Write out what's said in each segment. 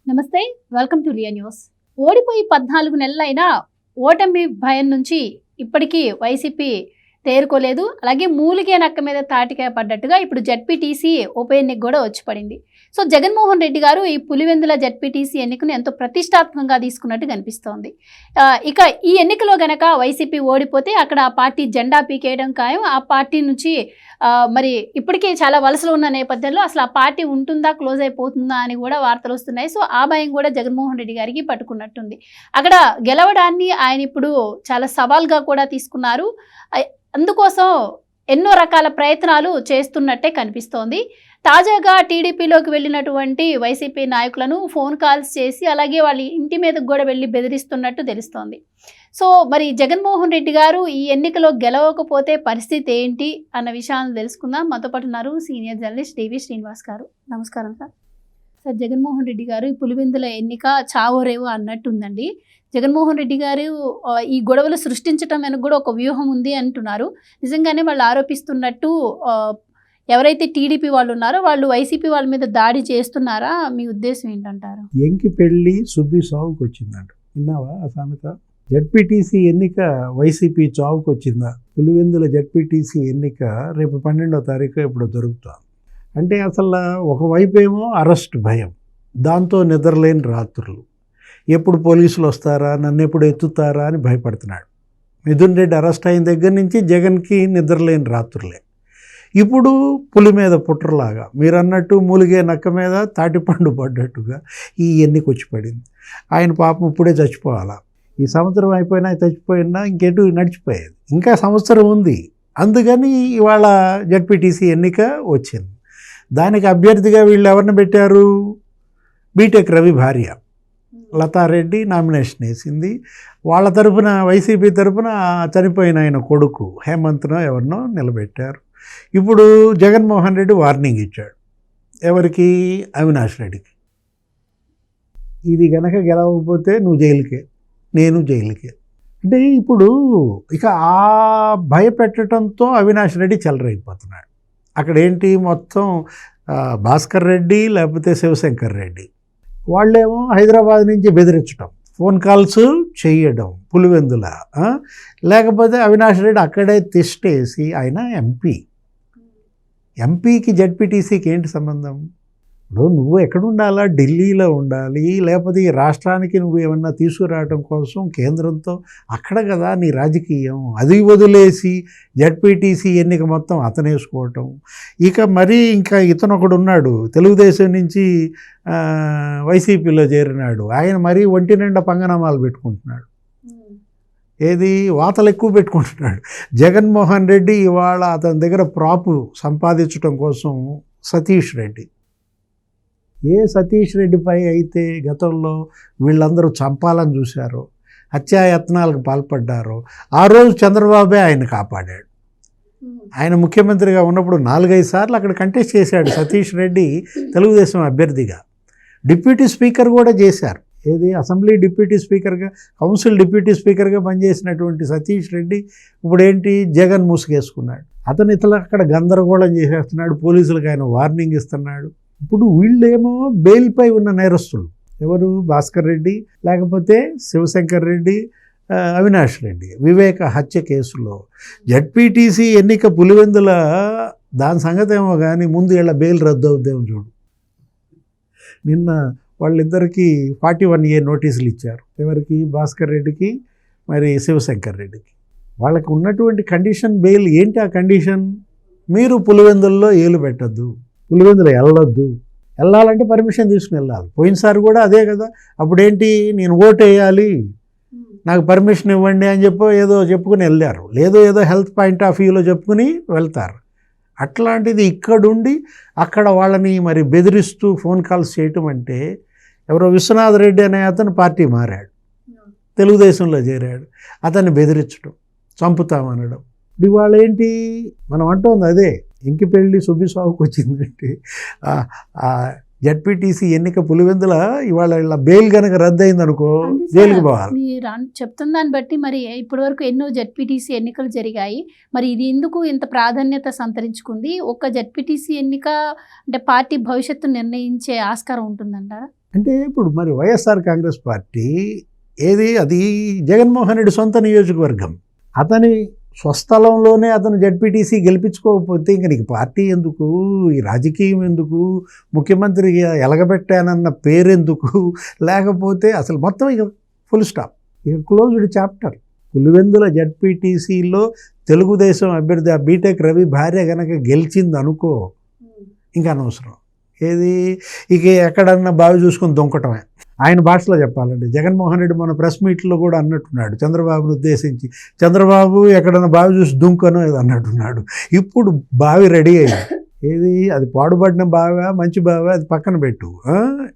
నమస్తే, welcome to Liya news. ఓడిపోయి 14 నెలలైనా ఓటమి భయం నుంచి ఇప్పటికీ వైసీపీ తేరుకోలేదు. అలాగే మూలిగే నక్క మీద తాటికాయ పడ్డట్టుగా ఇప్పుడు జడ్పీటీసీ ఉప ఎన్నిక కూడా వచ్చి పడింది. సో జగన్మోహన్ రెడ్డి గారు ఈ పులివెందుల జడ్పీటీసీ ఎన్నికను ఎంతో ప్రతిష్టాత్మకంగా తీసుకున్నట్టు కనిపిస్తోంది. ఇక ఈ ఎన్నికలో గనక వైసీపీ ఓడిపోతే అక్కడ ఆ పార్టీ జెండా పీకేయడం ఖాయం. ఆ పార్టీ నుంచి మరి ఇప్పటికే చాలా వలసలు ఉన్న నేపథ్యంలో అసలు ఆ పార్టీ ఉంటుందా, క్లోజ్ అయిపోతుందా అని కూడా వార్తలు వస్తున్నాయి. సో ఆ భయం కూడా జగన్మోహన్ రెడ్డి గారికి పట్టుకున్నట్టుంది. అక్కడ గెలవడాన్ని ఆయన ఇప్పుడు చాలా సవాల్గా కూడా తీసుకున్నారు. అందుకోసం ఎన్నో రకాల ప్రయత్నాలు చేస్తున్నట్టే కనిపిస్తోంది. తాజాగా టీడీపీలోకి వెళ్ళినటువంటి వైసీపీ నాయకులను ఫోన్ కాల్స్ చేసి అలాగే వాళ్ళ ఇంటి మీదకు కూడా వెళ్ళి బెదిరిస్తున్నట్టు తెలుస్తోంది. సో మరి జగన్మోహన్ రెడ్డి గారు ఈ ఎన్నికలో గెలవకపోతే పరిస్థితి ఏంటి అన్న విషయాలను తెలుసుకుందాం. మాతో పాటు ఉన్నారు సీనియర్ జర్నలిస్ట్ డివి శ్రీనివాస్ గారు. నమస్కారం సార్. సార్, జగన్మోహన్ రెడ్డి గారు ఈ పులివెందుల ఎన్నిక చావోరేవో అన్నట్టుందండి. జగన్మోహన్ రెడ్డి గారు ఈ గొడవలు సృష్టించడం వెనక కూడా ఒక వ్యూహం ఉంది అంటున్నారు. నిజంగానే వాళ్ళు ఆరోపిస్తున్నట్టు ఎవరైతే టీడీపీ వాళ్ళు ఉన్నారో వాళ్ళు వైసీపీ వాళ్ళ మీద దాడి చేస్తున్నారా? మీ ఉద్దేశం ఏంటంటారు? ఎంకి పెళ్ళి సుబ్బి సావుకు వచ్చిందంట, విన్నావా ఆ సామెత? జడ్పీటీసీ ఎన్నిక వైసీపీ చావుకు వచ్చిందా? పులివెందుల జడ్పీటీసీ ఎన్నిక రేపు 12వ తారీఖు ఇప్పుడు జరుగుతుంది. అంటే అసలు ఒకవైపు ఏమో అరెస్ట్ భయం, దాంతో నిద్రలేని రాత్రులు, ఎప్పుడు పోలీసులు వస్తారా, నన్ను ఎప్పుడు ఎత్తుతారా అని భయపడుతున్నాడు. మిథున్ రెడ్డి అరెస్ట్ అయిన దగ్గర నుంచి జగన్కి నిద్రలేని రాత్రులే. ఇప్పుడు పులి మీద పుట్రలాగా మీరు అన్నట్టు మూలిగే నక్క మీద తాటిపండు పడ్డట్టుగా ఈ ఎన్నిక వచ్చి పడింది. ఆయన పాపం ఇప్పుడే చచ్చిపోవాలా, ఈ సంవత్సరం అయిపోయినా చచ్చిపోయినా ఇంకెటు నడిచిపోయేది, ఇంకా సంవత్సరం ఉంది. అందుకని ఇవాళ జడ్పీటీసీ ఎన్నిక వచ్చింది. దానికి అభ్యర్థిగా వీళ్ళు ఎవరిని పెట్టారు? బీటెక్ రవి భార్య లతారెడ్డి నామినేషన్ వేసింది. వాళ్ళ తరఫున వైసీపీ తరఫున చనిపోయిన ఆయన కొడుకు హేమంత్నో ఎవరినో నిలబెట్టారు. ఇప్పుడు జగన్మోహన్ రెడ్డి వార్నింగ్ ఇచ్చాడు. ఎవరికి? అవినాష్ రెడ్డికి. ఇది గనక గెలవకపోతే నువ్వు జైలుకే, నేను జైలుకే. అంటే ఇప్పుడు ఇక ఆ భయపెట్టడంతో అవినాష్ రెడ్డి చెలరైపోతున్నాడు. అక్కడ ఏంటి మొత్తం భాస్కర్ రెడ్డి లేకపోతే శివశంకర్ రెడ్డి వాళ్ళేమో హైదరాబాద్ నుంచి బెదిరించడం, ఫోన్ కాల్స్ చేయడం పులివెందుల. లేకపోతే అవినాష్ రెడ్డి అక్కడే తిష్టేసి ఆయన ఎంపీకి జడ్పీటీసీకి ఏంటి సంబంధం? ఇప్పుడు నువ్వు ఎక్కడ ఉండాలా? ఢిల్లీలో ఉండాలి, లేకపోతే ఈ రాష్ట్రానికి నువ్వు ఏమన్నా తీసుకురావడం కోసం కేంద్రంతో అక్కడ కదా నీ రాజకీయం. అది వదిలేసి జడ్పీటీసీ ఎన్నిక మొత్తం అతనేసుకోవటం. ఇక మరీ ఇంకా ఇతను ఒకడు ఉన్నాడు, తెలుగుదేశం నుంచి వైసీపీలో చేరినాడు. ఆయన మరీ ఒంటి నిండా పంగనామాలు పెట్టుకుంటున్నాడు. ఏది వాతలు ఎక్కువ పెట్టుకుంటున్నాడు. జగన్మోహన్ రెడ్డి ఇవాళ అతని దగ్గర ప్రాపు సంపాదించడం కోసం సతీష్ రెడ్డి, ఏ సతీష్ రెడ్డిపై అయితే గతంలో వీళ్ళందరూ చంపాలని చూశారో, హత్యాయత్నాలకు పాల్పడ్డారో, ఆ రోజు చంద్రబాబే ఆయన కాపాడాడు. ఆయన ముఖ్యమంత్రిగా ఉన్నప్పుడు 4-5 సార్లు అక్కడ కంటెస్ట్ చేశాడు సతీష్ రెడ్డి తెలుగుదేశం అభ్యర్థిగా. డిప్యూటీ స్పీకర్ కూడా చేశారు. ఏది అసెంబ్లీ డిప్యూటీ స్పీకర్గా, కౌన్సిల్ డిప్యూటీ స్పీకర్గా పనిచేసినటువంటి సతీష్ రెడ్డి ఇప్పుడు ఏంటి జగన్ ముసుగేసుకున్నాడు. అతను ఇతను అక్కడ గందరగోళం చేసేస్తున్నాడు, పోలీసులకు ఆయన వార్నింగ్ ఇస్తున్నాడు. ఇప్పుడు వీళ్ళేమో బెయిల్పై ఉన్న నేరస్తులు ఎవరు? భాస్కర్ రెడ్డి లేకపోతే శివశంకర్ రెడ్డి, అవినాష్ రెడ్డి వివేక హత్య కేసులో. జడ్పీటీసీ ఎన్నిక పులివెందుల దాని సంగతి ఏమో కానీ ముందు వీళ్ళ బెయిల్ రద్దు అవుద్దేమో చూడు. నిన్న వాళ్ళిద్దరికీ 41A నోటీసులు ఇచ్చారు. ఎవరికి? భాస్కర్ రెడ్డికి, మరి శివశంకర్ రెడ్డికి. వాళ్ళకి ఉన్నటువంటి కండిషన్ బెయిల్ ఏంటి? ఆ కండిషన్ మీరు పులివెందుల్లో ఏలు పెట్టద్దు, పులివెందులు వెళ్ళొద్దు, వెళ్ళాలంటే పర్మిషన్ తీసుకుని వెళ్ళాలి. పోయినసారి కూడా అదే కదా. అప్పుడేంటి, నేను ఓటు వేయాలి, నాకు పర్మిషన్ ఇవ్వండి అని ఏదో చెప్పుకుని వెళ్ళారు. ఏదో హెల్త్ పాయింట్ ఆఫ్ వ్యూలో చెప్పుకుని వెళ్తారు. అట్లాంటిది ఇక్కడుండి అక్కడ వాళ్ళని మరి బెదిరిస్తూ ఫోన్ కాల్స్ చేయటం అంటే, ఎవరో విశ్వనాథ్ రెడ్డి అనే అతను పార్టీ మారాడు, తెలుగుదేశంలో చేరాడు, అతన్ని బెదిరించడం, చంపుతామనడం. ఇవాళ ఏంటి మనం అంటోంది అదే, ఇంకి పెళ్ళి సుబ్బి సాగుకు వచ్చిందంటే జడ్పీటీసీ ఎన్నిక పులివెందుల ఇవాళ ఇలా బెయిల్ కనుక రద్దు అయింది అనుకో అంతే సార్. జైలుకి పోవాలి. మీరు చెప్తున్న దాన్ని బట్టి మరి ఇప్పటి వరకు ఎన్నో జడ్పీటీసీ ఎన్నికలు జరిగాయి. మరి ఇది ఎందుకు ఇంత ప్రాధాన్యత సంతరించుకుంది? ఒక జడ్పీటీసీ ఎన్నిక అంటే పార్టీ భవిష్యత్తు నిర్ణయించే ఆస్కారం ఉంటుందంటారా? అంటే ఇప్పుడు మరి వైఎస్ఆర్ కాంగ్రెస్ పార్టీ అది జగన్మోహన్ రెడ్డి సొంత నియోజకవర్గం. అతని స్వస్థలంలోనే అతను జడ్పీటీసీ గెలిపించుకోకపోతే ఇంక నీకు పార్టీ ఎందుకు, ఈ రాజకీయం ఎందుకు, ముఖ్యమంత్రి ఎలగబెట్టానన్న పేరెందుకు, లేకపోతే అసలు మొత్తం ఇక ఫుల్ స్టాప్, ఇక క్లోజ్డ్ చాప్టర్. పులివెందుల జడ్పీటీసీలో తెలుగుదేశం అభ్యర్థి ఆ బీటెక్ రవి భార్య కనుక గెలిచింది అనుకో ఇంకా అనవసరం. ఇక ఎక్కడన్నా బావి చూసుకొని దొంకటమే. ఆయన భాషలో చెప్పాలంటే జగన్మోహన్ రెడ్డి మన ప్రెస్ మీట్లో కూడా అన్నట్టున్నాడు చంద్రబాబును ఉద్దేశించి, చంద్రబాబు ఎక్కడన్నా బావి చూసి దుంకనో ఏదో అన్నట్టున్నాడు. ఇప్పుడు బావి రెడీ అయింది. అది పాడుబడిన బావి మంచి బావి అది పక్కన పెట్టు.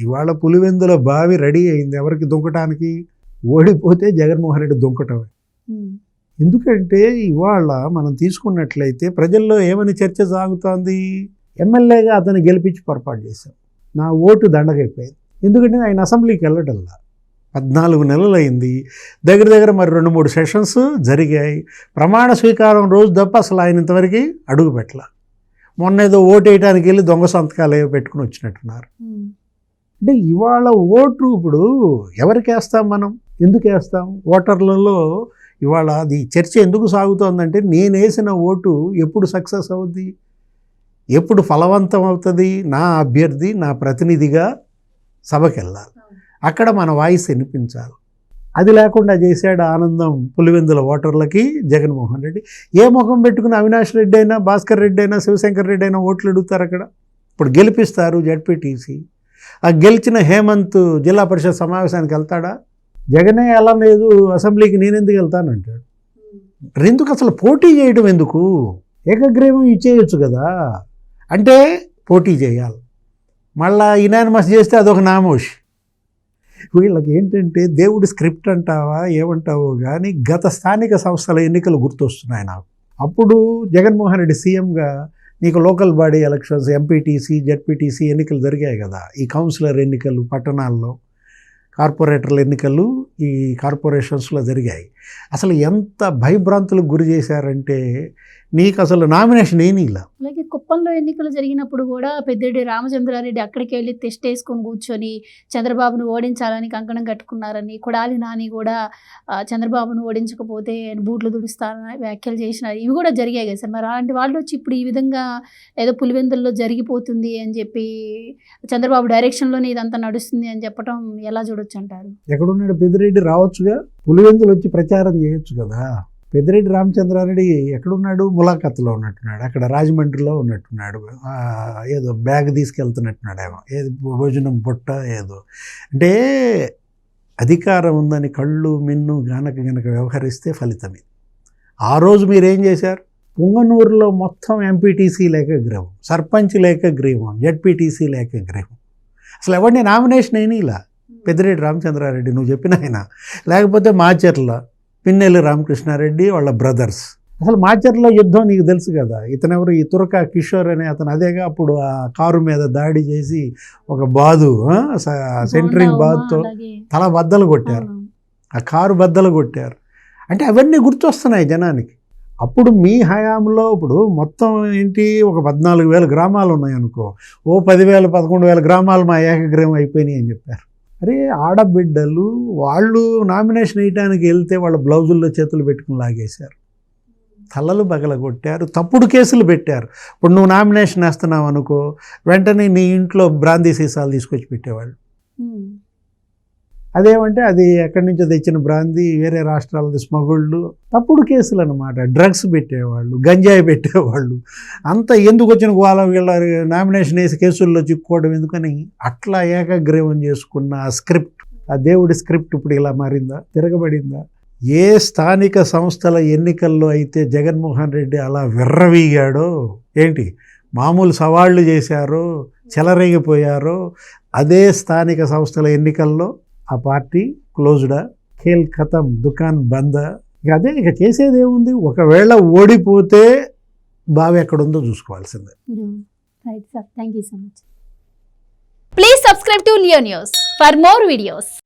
ఇవాళ పులివెందుల బావి రెడీ అయింది. ఎవరికి దుంకటానికి? ఓడిపోతే జగన్మోహన్ రెడ్డి దుంకటమే. ఎందుకంటే ఇవాళ మనం తీసుకున్నట్లయితే ప్రజల్లో ఏమని చర్చ సాగుతోంది? ఎమ్మెల్యేగా అతను గెలిపించి పొరపాటు చేశాం, నా ఓటు దండగైపోయింది. ఎందుకంటే ఆయన అసెంబ్లీకి వెళ్ళటల్లా 14 నెలలు అయింది. దగ్గర మరి 2-3 సెషన్స్ జరిగాయి. ప్రమాణ స్వీకారం రోజు తప్ప అసలు ఆయన ఇంతవరకు అడుగు పెట్టాల. మొన్న ఏదో ఓటు వేయడానికి వెళ్ళి దొంగ సంతకాలు ఏవో పెట్టుకుని వచ్చినట్టున్నారు. అంటే ఇవాళ ఓటు ఇప్పుడు ఎవరికి వేస్తాం మనం, ఎందుకు వేస్తాం? ఓటర్లలో ఇవాళ అది చర్చ ఎందుకు సాగుతోందంటే నేను వేసిన ఓటు ఎప్పుడు సక్సెస్ అవుద్ది, ఎప్పుడు ఫలవంతం అవుతుంది? నా అభ్యర్థి నా ప్రతినిధిగా సభకి వెళ్ళాలి, అక్కడ మన వాయిస్ వినిపించాలి. అది లేకుండా చేశాడు ఆనందం పులివెందుల ఓటర్లకి జగన్మోహన్ రెడ్డి. ఏ ముఖం పెట్టుకుని అవినాష్ రెడ్డి అయినా, భాస్కర్ రెడ్డి అయినా, శివశంకర్ రెడ్డి అయినా ఓట్లు అడుగుతారు అక్కడ. ఇప్పుడు గెలిపిస్తారు జడ్పీటీసీ. ఆ గెలిచిన హేమంత్ జిల్లా పరిషత్ సమావేశానికి వెళ్తాడా? జగనే ఎలా లేదు అసెంబ్లీకి నేనెందుకు వెళ్తానంటాడు. ఎందుకు అసలు పోటీ చేయడం ఎందుకు? ఏకగ్రీవం ఇచ్చేయచ్చు కదా. అంటే పోటీ చేయాలి, మళ్ళా యునానిమస్ చేస్తే అదొక నామోషి. వీళ్ళకి ఏంటంటే దేవుడి స్క్రిప్ట్ అంటావా ఏమంటావో కానీ గత స్థానిక సంస్థల ఎన్నికలు గుర్తొస్తున్నాయి నాకు. అప్పుడు జగన్మోహన్ రెడ్డి సీఎంగా నీకు local body elections, MPTC, ZPTC ఎన్నికలు జరిగాయి కదా. ఈ కౌన్సిలర్ ఎన్నికలు పట్టణాల్లో, కార్పొరేటర్ల ఎన్నికలు ఈ కార్పొరేషన్స్లో జరిగాయి. అసలు ఎంత భయభ్రాంతులకు గురి చేశారంటే నీకు అసలు నామినేషన్ ఏమీ ఇలా. అలాగే కుప్పంలో ఎన్నికలు జరిగినప్పుడు కూడా పెద్దిరెడ్డి రామచంద్రారెడ్డి అక్కడికి వెళ్ళి టెస్ట్ వేసుకొని కూర్చొని చంద్రబాబును ఓడించాలని కంకణం కట్టుకున్నారని, కొడాలి నాని కూడా చంద్రబాబును ఓడించకపోతే బూట్లు దుడుస్తారని వ్యాఖ్యలు చేసినారు. ఇవి కూడా జరిగాయి కదా సార్. మరి అలాంటి వాళ్ళు వచ్చి ఇప్పుడు ఈ విధంగా ఏదో పులివెందుల్లో జరిగిపోతుంది అని చెప్పి చంద్రబాబు డైరెక్షన్లోనే ఇదంతా నడుస్తుంది అని చెప్పడం ఎలా చూడొచ్చు అంటారు? ఎక్కడున్నాడు పెద్దిరెడ్డి? రావచ్చుగా, పులివెందులు వచ్చి ప్రచారం చేయొచ్చు కదా. పెద్దిరెడ్డి రామచంద్రారెడ్డి ఎక్కడున్నాడు? ములాఖత్లో ఉన్నట్టున్నాడు, అక్కడ రాజమండ్రిలో ఉన్నట్టున్నాడు. ఏదో బ్యాగ్ తీసుకెళ్తున్నట్టున్నాడు, ఏమో ఏది భోజనం బుట్ట ఏదో. అంటే అధికారం ఉందని కళ్ళు మిన్ను గనక వ్యవహరిస్తే ఫలితమే. ఆ రోజు మీరేం చేశారు? పుంగనూరులో మొత్తం ఎంపీటీసీ ఏకగ్రీవం, సర్పంచ్ ఏకగ్రీవం, జడ్పీటీసీ ఏకగ్రీవం. అసలు ఎవరిని నామినేషన్ అయినా ఇలా పెద్దిరెడ్డి రామచంద్రారెడ్డి నువ్వు చెప్పిన ఆయన, లేకపోతే మాచర్ల పిన్నెల్లి రామకృష్ణారెడ్డి వాళ్ళ బ్రదర్స్. అసలు మాచర్ల యుద్ధం నీకు తెలుసు కదా. ఇతనెవరు? ఈ తురక కిషోర్ అనే అతను. అదేగా అప్పుడు ఆ కారు మీద దాడి చేసి ఒక బాదు సెంటరింగ్ బాదుతో తల బద్దలు కొట్టారు, ఆ కారు బద్దలు కొట్టారు. అంటే అవన్నీ గుర్తొస్తున్నాయి జనానికి. అప్పుడు మీ హయాంలో ఇప్పుడు మొత్తం ఏంటి, ఒక 14,000 గ్రామాలు ఉన్నాయనుకో, 10,000 11,000 గ్రామాలు మా ఏకగ్రీవం అయిపోయినాయి అని చెప్పారు. అరే ఆడబిడ్డలు వాళ్ళు నామినేషన్ వేయడానికి వెళ్తే వాళ్ళ బ్లౌజుల్లో చేతులు పెట్టుకుని లాగేశారు, తలలు పగలగొట్టారు, తప్పుడు కేసులు పెట్టారు. ఇప్పుడు నువ్వు నామినేషన్ వేస్తున్నావు అనుకో, వెంటనే నీ ఇంట్లో బ్రాందీ సీసాలు తీసుకొచ్చి పెట్టేవాళ్ళు. అదేమంటే అది ఎక్కడి నుంచో తెచ్చిన బ్రాందీ, వేరే రాష్ట్రాలది స్మగుళ్ళు, తప్పుడు కేసులు అనమాట. డ్రగ్స్ పెట్టేవాళ్ళు, గంజాయి పెట్టేవాళ్ళు. అంతా ఎందుకు వచ్చిన వీళ్ళ నామినేషన్ వేసి కేసుల్లో చిక్కుకోవడం ఎందుకని అట్లా ఏకగ్రీవం చేసుకున్న ఆ స్క్రిప్ట్, ఆ దేవుడి స్క్రిప్ట్ ఇప్పుడు ఇలా మారిందా, తిరగబడిందా? ఏ స్థానిక సంస్థల ఎన్నికల్లో అయితే జగన్మోహన్ రెడ్డి అలా విర్రవీగాడో, ఏంటి మామూలు సవాళ్లు చేశారో, చెలరేగిపోయారో, అదే స్థానిక సంస్థల ఎన్నికల్లో ఆ పార్టీ క్లోజ్డా, ఖేల్ ఖతం, దుకాన్ బంద్. అదే ఇక చేసేది ఏముంది? ఒకవేళ ఓడిపోతే బావి ఎక్కడుందో చూసుకోవాల్సిందే. Right sir, thank you so much. Please subscribe to Leo News for more videos.